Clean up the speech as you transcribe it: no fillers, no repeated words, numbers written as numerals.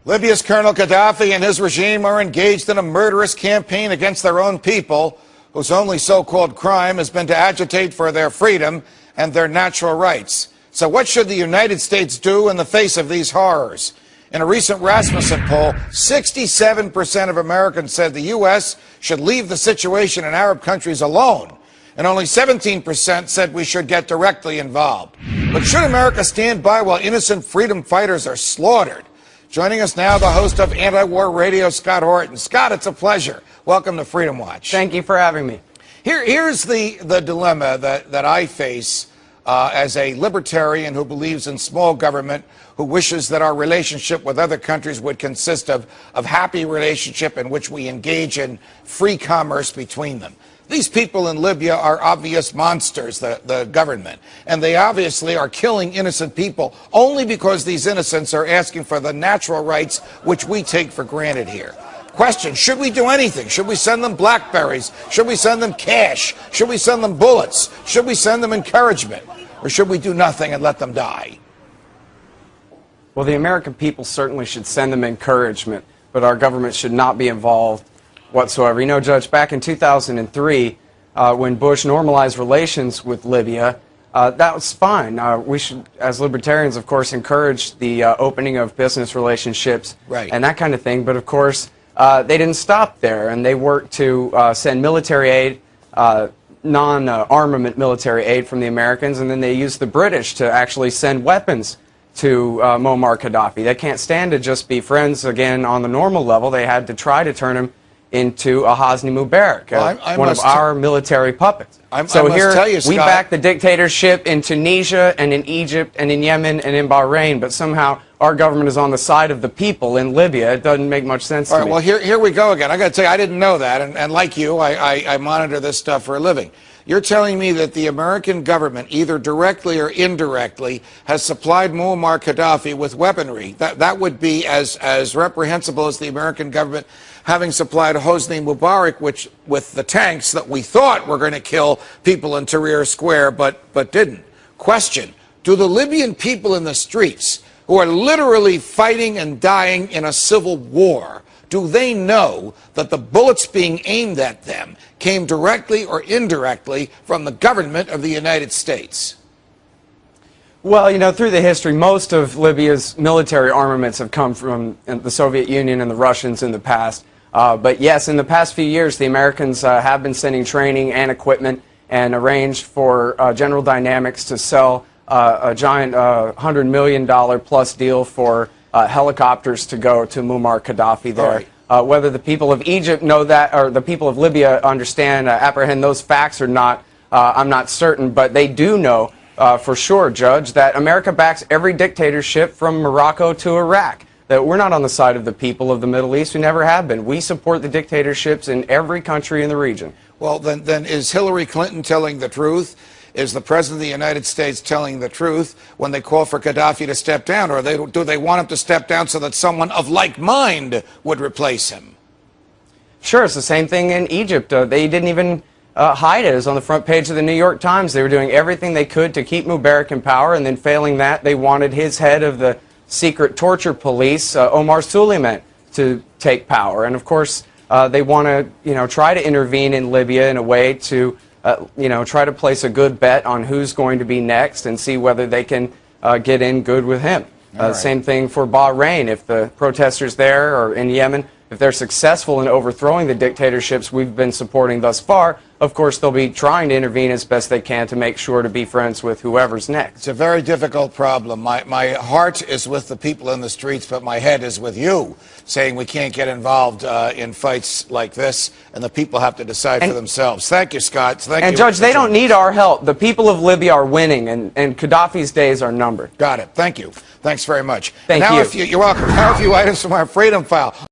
Libya's Colonel Gaddafi and his regime are engaged in a murderous campaign against their own people, whose only so-called crime has been to agitate for their freedom and their natural rights. So what should the United States do in the face of these horrors? In a recent Rasmussen poll, 67% of Americans said the U.S. should leave the situation in Arab countries alone, and only 17% said we should get directly involved. But should America stand by while innocent freedom fighters are slaughtered? Joining us now, the host of Anti-War Radio, Scott Horton. Scott, it's a pleasure. Welcome to Freedom Watch. Thank you for having me. Here's the dilemma that I face as a libertarian who believes in small government, who wishes that our relationship with other countries would consist of happy relationship in which we engage in free commerce between them. These people in Libya are obvious monsters, the government, and they obviously are killing innocent people only because these innocents are asking for the natural rights which we take for granted here. Question, should we do anything? Should we send them blackberries? Should we send them cash? Should we send them bullets? Should we send them encouragement? Or should we do nothing and let them die? Well, the American people certainly should send them encouragement, but our government should not be involved whatsoever. You know, Judge, back in 2003, when Bush normalized relations with Libya, that was fine. We should, as libertarians, of course, encourage the opening of business relationships and that kind of thing. But, of course, they didn't stop there, and they worked to send military aid, non-armament military aid from the Americans, and then they used the British to actually send weapons to Muammar Gaddafi. They can't stand to just be friends again on the normal level. They had to try to turn him into a Hosni Mubarak, one of our military puppets. So here we back the dictatorship in Tunisia and in Egypt and in Yemen and in Bahrain, but somehow our government is on the side of the people in Libya. It doesn't make much sense to me. Well, here we go again. I got to tell you, I didn't know that, and like you, I monitor this stuff for a living. You're telling me that the American government, either directly or indirectly, has supplied Muammar Gaddafi with weaponry. That would be as reprehensible as the American government having supplied Hosni Mubarak, with the tanks that we thought were going to kill people in Tahrir Square, but didn't. Question, do the Libyan people in the streets, who are literally fighting and dying in a civil war, do they know that the bullets being aimed at them came directly or indirectly from the government of the United States? Well, you know, through the history, most of Libya's military armaments have come from the Soviet Union and the Russians in the past. But yes, in the past few years, the Americans have been sending training and equipment and arranged for General Dynamics to sell a giant $100 million plus deal for helicopters to go to Muammar Gaddafi there. Right. Whether the people of Egypt know that, or the people of Libya understand, apprehend those facts or not, I'm not certain, but they do know for sure, Judge, that America backs every dictatorship from Morocco to Iraq. That we're not on the side of the people of the Middle East. We never have been. We support the dictatorships in every country in the region. Well, then is Hillary Clinton telling the truth? Is the President of the United States telling the truth when they call for Gaddafi to step down? Or do they want him to step down so that someone of like mind would replace him? Sure, it's the same thing in Egypt. They didn't even hide it. It was on the front page of the New York Times. They were doing everything they could to keep Mubarak in power, and then failing that, they wanted his head of the secret torture police, Omar Suleiman, to take power. And of course, they want to, try to intervene in Libya in a way to, try to place a good bet on who's going to be next and see whether they can get in good with him. Same thing for Bahrain. If the protesters there or in Yemen, if they're successful in overthrowing the dictatorships we've been supporting thus far, of course, they'll be trying to intervene as best they can to make sure to be friends with whoever's next. It's a very difficult problem. My heart is with the people in the streets, but my head is with you, saying we can't get involved in fights like this, and the people have to decide for themselves. Thank you, Scott. Thank you. And, Judge, they don't need our help. The people of Libya are winning, and Gaddafi's days are numbered. Got it. Thank you. Thanks very much. Thank you. You're welcome. Now a few items from our Freedom File.